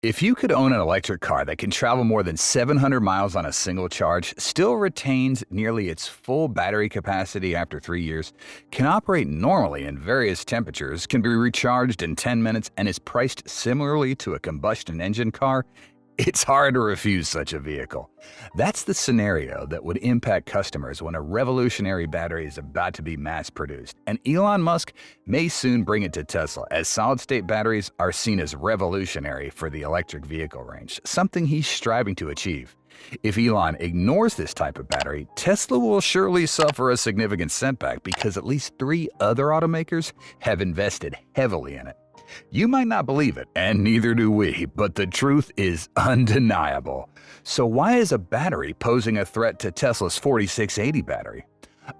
If you could own an electric car that can travel more than 700 miles on a single charge, still retains nearly its full battery capacity after 3 years, can operate normally in various temperatures, can be recharged in 10 minutes, and is priced similarly to a combustion engine car, it's hard to refuse such a vehicle. That's the scenario that would impact customers when a revolutionary battery is about to be mass-produced, and Elon Musk may soon bring it to Tesla, as solid-state batteries are seen as revolutionary for the electric vehicle range, something he's striving to achieve. If Elon ignores this type of battery, Tesla will surely suffer a significant setback because at least 3 other automakers have invested heavily in it. You might not believe it, and neither do we, but the truth is undeniable. So why is a battery posing a threat to Tesla's 4680 battery?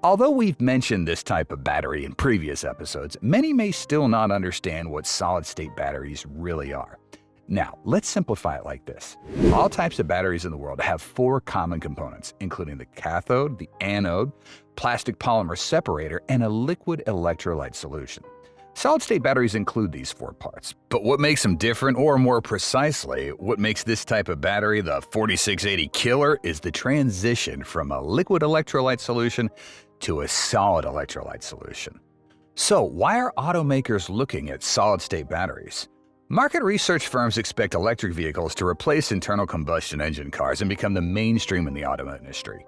Although we've mentioned this type of battery in previous episodes, many may still not understand what solid-state batteries really are. Now, let's simplify it like this. All types of batteries in the world have 4 common components, including the cathode, the anode, plastic polymer separator, and a liquid electrolyte solution. Solid-state batteries include these 4 parts, but what makes them different, or more precisely, what makes this type of battery the 4680 killer, is the transition from a liquid electrolyte solution to a solid electrolyte solution. So why are automakers looking at solid-state batteries? Market research firms expect electric vehicles to replace internal combustion engine cars and become the mainstream in the auto industry.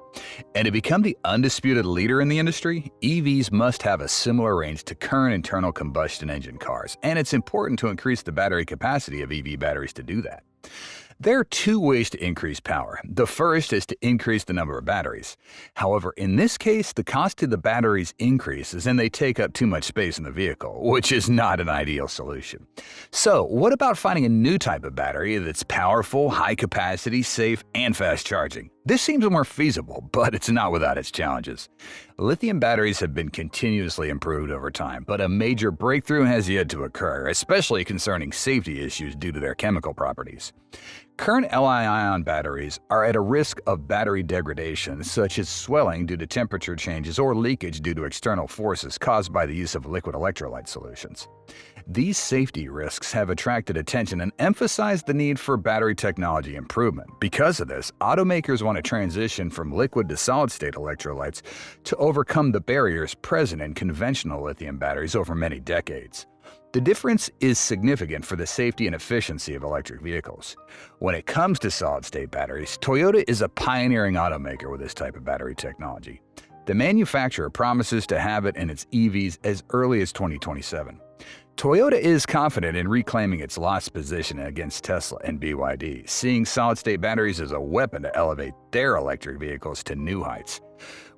And to become the undisputed leader in the industry, EVs must have a similar range to current internal combustion engine cars, and it's important to increase the battery capacity of EV batteries to do that. There are 2 ways to increase power. The first is to increase the number of batteries. However, in this case, the cost of the batteries increases and they take up too much space in the vehicle, which is not an ideal solution. So, what about finding a new type of battery that's powerful, high capacity, safe, and fast charging? This seems more feasible, but it's not without its challenges. Lithium batteries have been continuously improved over time, but a major breakthrough has yet to occur, especially concerning safety issues due to their chemical properties. Current Li-ion batteries are at a risk of battery degradation, such as swelling due to temperature changes or leakage due to external forces caused by the use of liquid electrolyte solutions. These safety risks have attracted attention and emphasized the need for battery technology improvement. Because of this, automakers want to transition from liquid to solid-state electrolytes to overcome the barriers present in conventional lithium batteries over many decades. The difference is significant for the safety and efficiency of electric vehicles. When it comes to solid-state batteries, Toyota is a pioneering automaker with this type of battery technology. The manufacturer promises to have it in its EVs as early as 2027. Toyota is confident in reclaiming its lost position against Tesla and BYD, seeing solid-state batteries as a weapon to elevate their electric vehicles to new heights.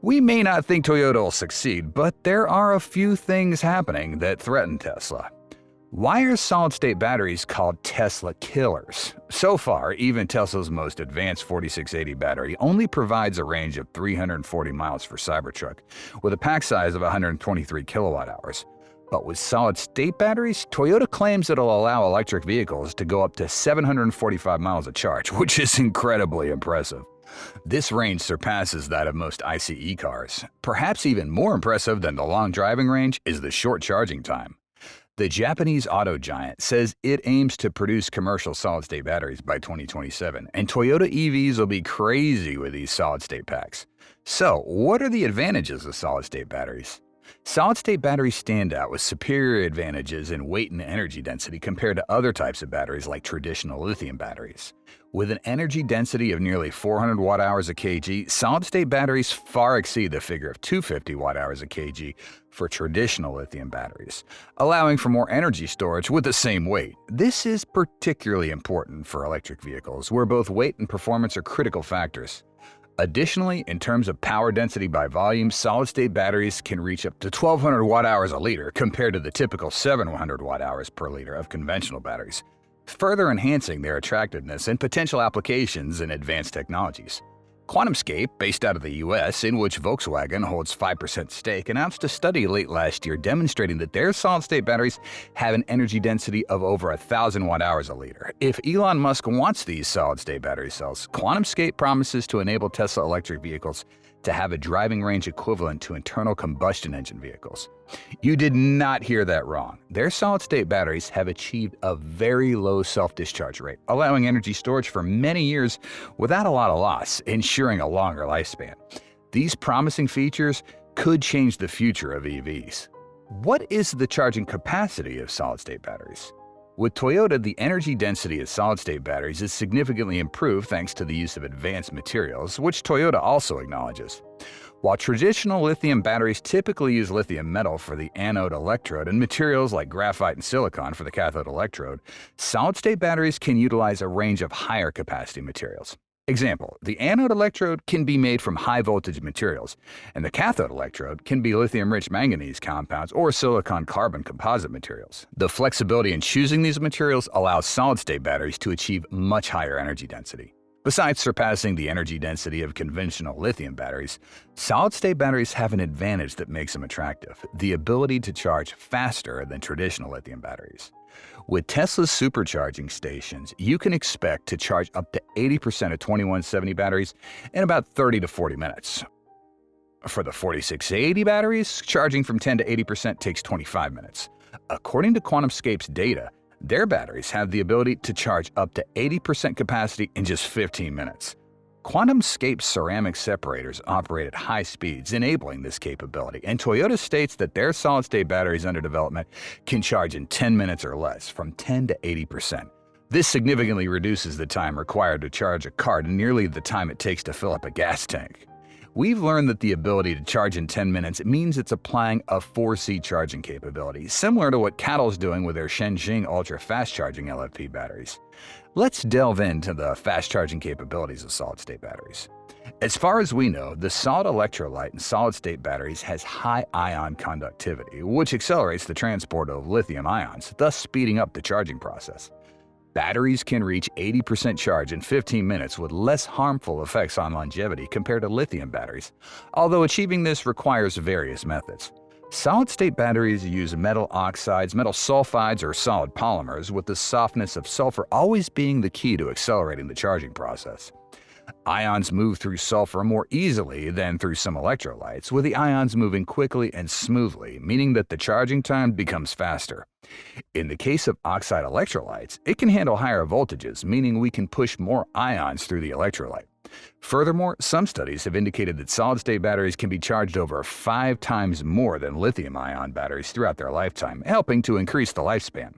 We may not think Toyota will succeed, but there are a few things happening that threaten Tesla. Why are solid-state batteries called Tesla killers? So far, even Tesla's most advanced 4680 battery only provides a range of 340 miles for Cybertruck, with a pack size of 123 kilowatt-hours. But with solid-state batteries, Toyota claims it'll allow electric vehicles to go up to 745 miles of charge, which is incredibly impressive. This range surpasses that of most ICE cars. Perhaps even more impressive than the long driving range is the short charging time. The Japanese auto giant says it aims to produce commercial solid-state batteries by 2027, and Toyota EVs will be crazy with these solid-state packs. So, what are the advantages of solid-state batteries? Solid-state batteries stand out with superior advantages in weight and energy density compared to other types of batteries like traditional lithium batteries. With an energy density of nearly 400 watt-hours a kg, solid-state batteries far exceed the figure of 250 watt-hours a kg for traditional lithium batteries, allowing for more energy storage with the same weight. This is particularly important for electric vehicles, where both weight and performance are critical factors. Additionally, in terms of power density by volume, solid-state batteries can reach up to 1,200 watt-hours a liter compared to the typical 700 watt-hours per liter of conventional batteries, further enhancing their attractiveness and potential applications in advanced technologies. QuantumScape, based out of the US, in which Volkswagen holds 5% stake, announced a study late last year demonstrating that their solid-state batteries have an energy density of over 1,000 watt-hours a liter. If Elon Musk wants these solid-state battery cells, QuantumScape promises to enable Tesla electric vehicles to have a driving range equivalent to internal combustion engine vehicles. You did not hear that wrong. Their solid-state batteries have achieved a very low self-discharge rate, allowing energy storage for many years without a lot of loss, ensuring a longer lifespan. These promising features could change the future of EVs. What is the charging capacity of solid-state batteries? With Toyota, the energy density of solid-state batteries is significantly improved thanks to the use of advanced materials, which Toyota also acknowledges. While traditional lithium batteries typically use lithium metal for the anode electrode and materials like graphite and silicon for the cathode electrode, solid-state batteries can utilize a range of higher capacity materials. Example, the anode electrode can be made from high-voltage materials, and the cathode electrode can be lithium-rich manganese compounds or silicon-carbon composite materials. The flexibility in choosing these materials allows solid-state batteries to achieve much higher energy density. Besides surpassing the energy density of conventional lithium batteries, solid-state batteries have an advantage that makes them attractive: the ability to charge faster than traditional lithium batteries. With Tesla's supercharging stations, you can expect to charge up to 80% of 2170 batteries in about 30 to 40 minutes. For the 4680 batteries, charging from 10 to 80% takes 25 minutes. According to QuantumScape's data, their batteries have the ability to charge up to 80% capacity in just 15 minutes. QuantumScape's ceramic separators operate at high speeds, enabling this capability, and Toyota states that their solid-state batteries under development can charge in 10 minutes or less, from 10 to 80%. This significantly reduces the time required to charge a car to nearly the time it takes to fill up a gas tank. We've learned that the ability to charge in 10 minutes means it's applying a 4C charging capability, similar to what CATL's doing with their Shenzhen ultra-fast charging LFP batteries. Let's delve into the fast charging capabilities of solid-state batteries. As far as we know, the solid electrolyte in solid-state batteries has high ion conductivity, which accelerates the transport of lithium ions, thus speeding up the charging process. Batteries can reach 80% charge in 15 minutes with less harmful effects on longevity compared to lithium batteries, although achieving this requires various methods. Solid-state batteries use metal oxides, metal sulfides, or solid polymers, with the softness of sulfur always being the key to accelerating the charging process. Ions move through sulfur more easily than through some electrolytes, with the ions moving quickly and smoothly, meaning that the charging time becomes faster. In the case of oxide electrolytes, it can handle higher voltages, meaning we can push more ions through the electrolyte. Furthermore, some studies have indicated that solid-state batteries can be charged over 5 times more than lithium-ion batteries throughout their lifetime, helping to increase the lifespan.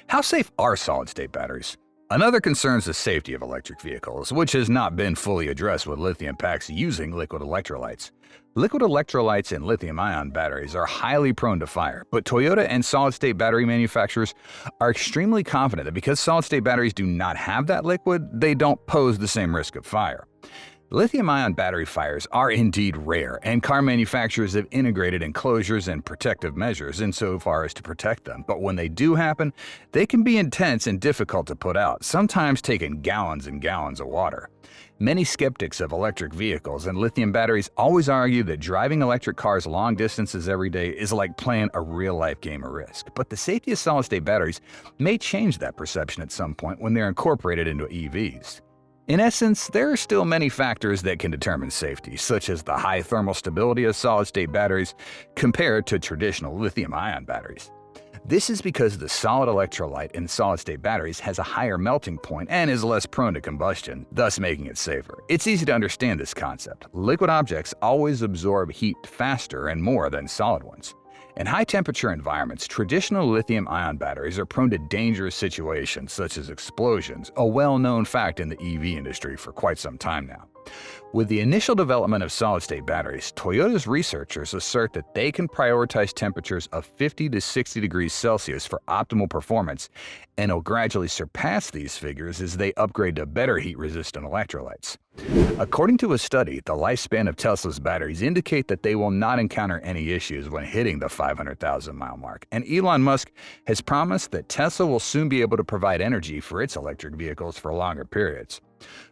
How safe are solid-state batteries? Another concern is the safety of electric vehicles, which has not been fully addressed with lithium packs using liquid electrolytes. Liquid electrolytes in lithium-ion batteries are highly prone to fire, but Toyota and solid-state battery manufacturers are extremely confident that because solid-state batteries do not have that liquid, they don't pose the same risk of fire. Lithium-ion battery fires are indeed rare, and car manufacturers have integrated enclosures and protective measures insofar as to protect them. But when they do happen, they can be intense and difficult to put out, sometimes taking gallons and gallons of water. Many skeptics of electric vehicles and lithium batteries always argue that driving electric cars long distances every day is like playing a real-life game of Risk. But the safety of solid-state batteries may change that perception at some point when they're incorporated into EVs. In essence, there are still many factors that can determine safety, such as the high thermal stability of solid-state batteries compared to traditional lithium-ion batteries. This is because the solid electrolyte in solid-state batteries has a higher melting point and is less prone to combustion, thus making it safer. It's easy to understand this concept. Liquid objects always absorb heat faster and more than solid ones. In high-temperature environments, traditional lithium-ion batteries are prone to dangerous situations such as explosions, a well-known fact in the EV industry for quite some time now. With the initial development of solid-state batteries, Toyota's researchers assert that they can prioritize temperatures of 50 to 60 degrees Celsius for optimal performance, and will gradually surpass these figures as they upgrade to better heat-resistant electrolytes. According to a study, the lifespan of Tesla's batteries indicate that they will not encounter any issues when hitting the 500,000-mile mark, and Elon Musk has promised that Tesla will soon be able to provide energy for its electric vehicles for longer periods.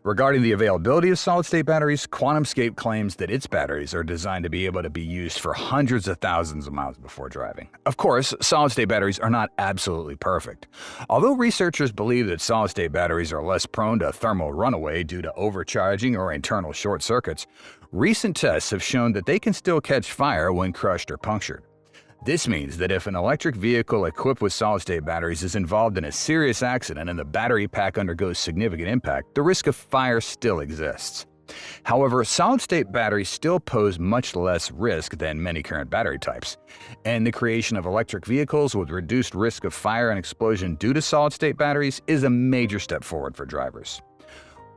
Regarding the availability of solid-state batteries, QuantumScape claims that its batteries are designed to be able to be used for hundreds of thousands of miles before driving. Of course, solid-state batteries are not absolutely perfect. Although researchers believe that solid-state batteries are less prone to thermal runaway due to overcharging or internal short circuits, recent tests have shown that they can still catch fire when crushed or punctured. This means that if an electric vehicle equipped with solid-state batteries is involved in a serious accident and the battery pack undergoes significant impact, the risk of fire still exists. However, solid-state batteries still pose much less risk than many current battery types, and the creation of electric vehicles with reduced risk of fire and explosion due to solid-state batteries is a major step forward for drivers.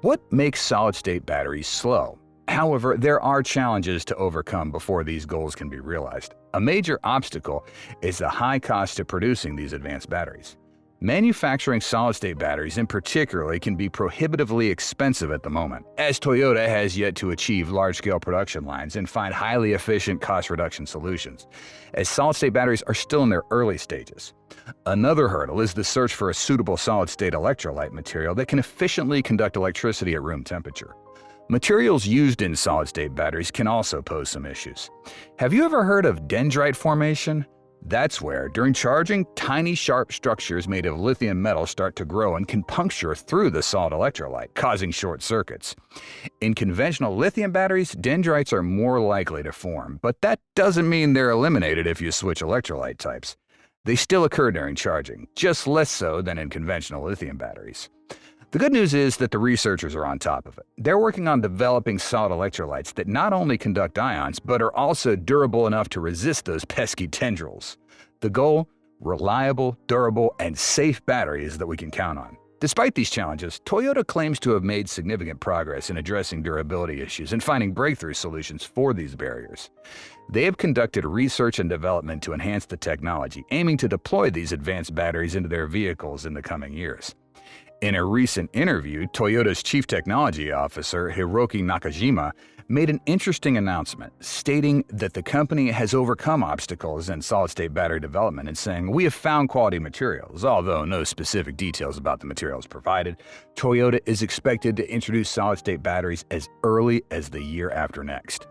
What makes solid-state batteries slow? However, there are challenges to overcome before these goals can be realized. A major obstacle is the high cost of producing these advanced batteries. Manufacturing solid-state batteries in particular can be prohibitively expensive at the moment, as Toyota has yet to achieve large-scale production lines and find highly efficient cost-reduction solutions, as solid-state batteries are still in their early stages. Another hurdle is the search for a suitable solid-state electrolyte material that can efficiently conduct electricity at room temperature. Materials used in solid-state batteries can also pose some issues. Have you ever heard of dendrite formation? That's where, during charging, tiny sharp structures made of lithium metal start to grow and can puncture through the solid electrolyte, causing short circuits. In conventional lithium batteries, dendrites are more likely to form, but that doesn't mean they're eliminated if you switch electrolyte types. They still occur during charging, just less so than in conventional lithium batteries. The good news is that the researchers are on top of it. They're working on developing solid electrolytes that not only conduct ions, but are also durable enough to resist those pesky tendrils. The goal? Reliable, durable, and safe batteries that we can count on. Despite these challenges, Toyota claims to have made significant progress in addressing durability issues and finding breakthrough solutions for these barriers. They have conducted research and development to enhance the technology, aiming to deploy these advanced batteries into their vehicles in the coming years. In a recent interview, Toyota's Chief Technology Officer, Hiroki Nakajima, made an interesting announcement, stating that the company has overcome obstacles in solid-state battery development and saying, "We have found quality materials." Although no specific details about the materials provided, Toyota is expected to introduce solid-state batteries as early as the year after next.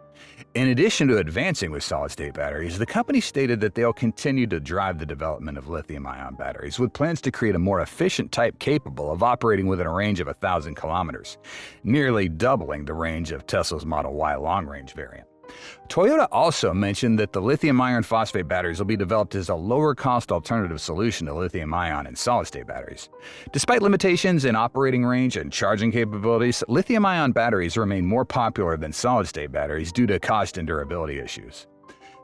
In addition to advancing with solid-state batteries, the company stated that they'll continue to drive the development of lithium-ion batteries, with plans to create a more efficient type capable of operating within a range of 1,000 kilometers, nearly doubling the range of Tesla's Model Y long-range variant. Toyota also mentioned that the lithium iron phosphate batteries will be developed as a lower-cost alternative solution to lithium-ion and solid-state batteries. Despite limitations in operating range and charging capabilities, lithium-ion batteries remain more popular than solid-state batteries due to cost and durability issues.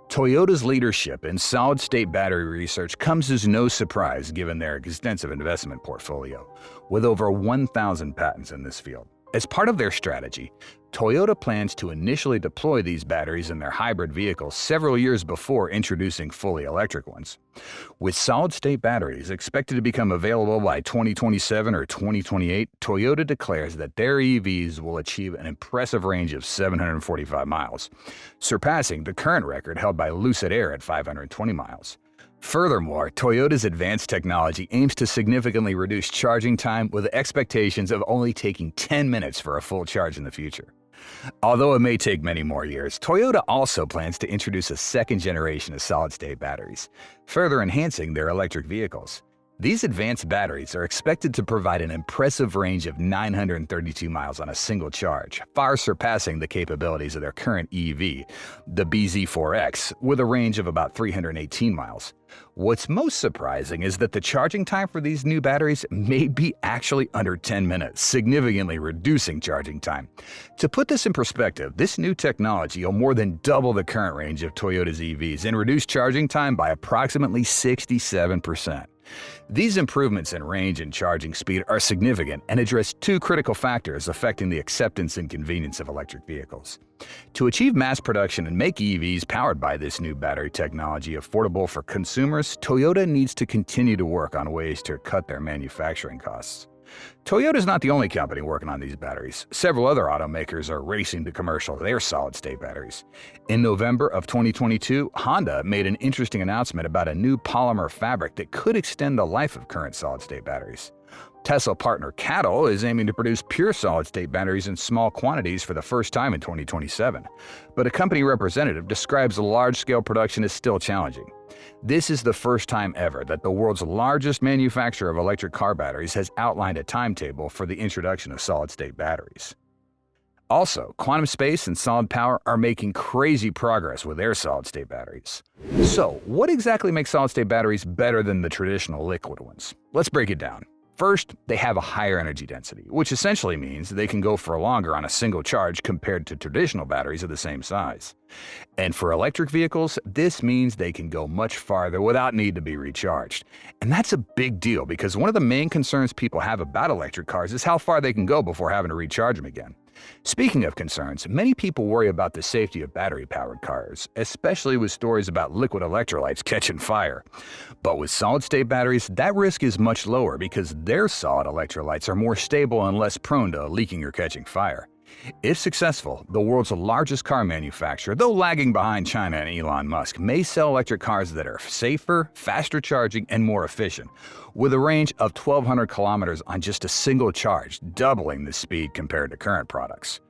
Toyota's leadership in solid-state battery research comes as no surprise given their extensive investment portfolio, with over 1,000 patents in this field. As part of their strategy, Toyota plans to initially deploy these batteries in their hybrid vehicles several years before introducing fully electric ones. With solid-state batteries expected to become available by 2027 or 2028, Toyota declares that their EVs will achieve an impressive range of 745 miles, surpassing the current record held by Lucid Air at 520 miles. Furthermore, Toyota's advanced technology aims to significantly reduce charging time with expectations of only taking 10 minutes for a full charge in the future. Although it may take many more years, Toyota also plans to introduce a second generation of solid-state batteries, further enhancing their electric vehicles. These advanced batteries are expected to provide an impressive range of 932 miles on a single charge, far surpassing the capabilities of their current EV, the BZ4X, with a range of about 318 miles. What's most surprising is that the charging time for these new batteries may be actually under 10 minutes, significantly reducing charging time. To put this in perspective, this new technology will more than double the current range of Toyota's EVs and reduce charging time by approximately 67%. These improvements in range and charging speed are significant and address two critical factors affecting the acceptance and convenience of electric vehicles. To achieve mass production and make EVs powered by this new battery technology affordable for consumers, Toyota needs to continue to work on ways to cut their manufacturing costs. Toyota is not the only company working on these batteries. Several other automakers are racing to commercialize their solid-state batteries. In November of 2022, Honda made an interesting announcement about a new polymer fabric that could extend the life of current solid-state batteries. Tesla partner Cattle is aiming to produce pure solid-state batteries in small quantities for the first time in 2027. But a company representative describes large-scale production as still challenging. This is the first time ever that the world's largest manufacturer of electric car batteries has outlined a timetable for the introduction of solid-state batteries. Also, quantum space and solid power are making crazy progress with their solid-state batteries. So, what exactly makes solid-state batteries better than the traditional liquid ones? Let's break it down. First, they have a higher energy density, which essentially means they can go for longer on a single charge compared to traditional batteries of the same size. And for electric vehicles, this means they can go much farther without need to be recharged. And that's a big deal because one of the main concerns people have about electric cars is how far they can go before having to recharge them again. Speaking of concerns, many people worry about the safety of battery-powered cars, especially with stories about liquid electrolytes catching fire. But with solid-state batteries, that risk is much lower because their solid electrolytes are more stable and less prone to leaking or catching fire. If successful, the world's largest car manufacturer, though lagging behind China and Elon Musk, may sell electric cars that are safer, faster charging, and more efficient, with a range of 1,200 kilometers on just a single charge, doubling the speed compared to current products.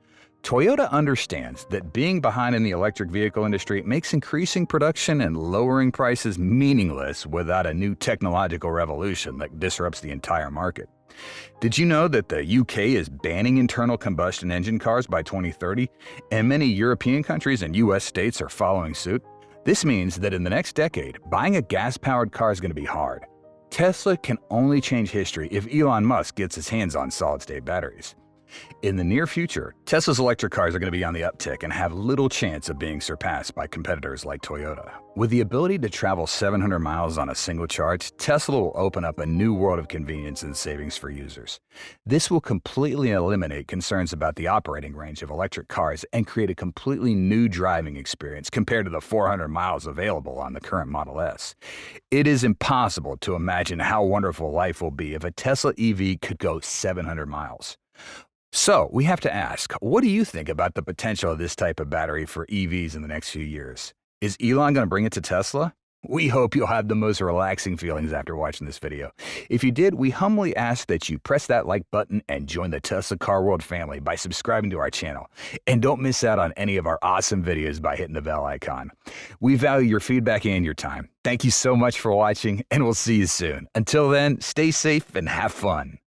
Toyota understands that being behind in the electric vehicle industry makes increasing production and lowering prices meaningless without a new technological revolution that disrupts the entire market. Did you know that the UK is banning internal combustion engine cars by 2030, and many European countries and US states are following suit? This means that in the next decade, buying a gas-powered car is going to be hard. Tesla can only change history if Elon Musk gets his hands on solid-state batteries. In the near future, Tesla's electric cars are going to be on the uptick and have little chance of being surpassed by competitors like Toyota. With the ability to travel 700 miles on a single charge, Tesla will open up a new world of convenience and savings for users. This will completely eliminate concerns about the operating range of electric cars and create a completely new driving experience compared to the 400 miles available on the current Model S. It is impossible to imagine how wonderful life will be if a Tesla EV could go 700 miles. So, we have to ask, what do you think about the potential of this type of battery for EVs in the next few years? Is Elon going to bring it to Tesla? We hope you'll have the most relaxing feelings after watching this video. If you did, we humbly ask that you press that like button and join the Tesla Car World family by subscribing to our channel. And don't miss out on any of our awesome videos by hitting the bell icon. We value your feedback and your time. Thank you so much for watching, and we'll see you soon. Until then, stay safe and have fun.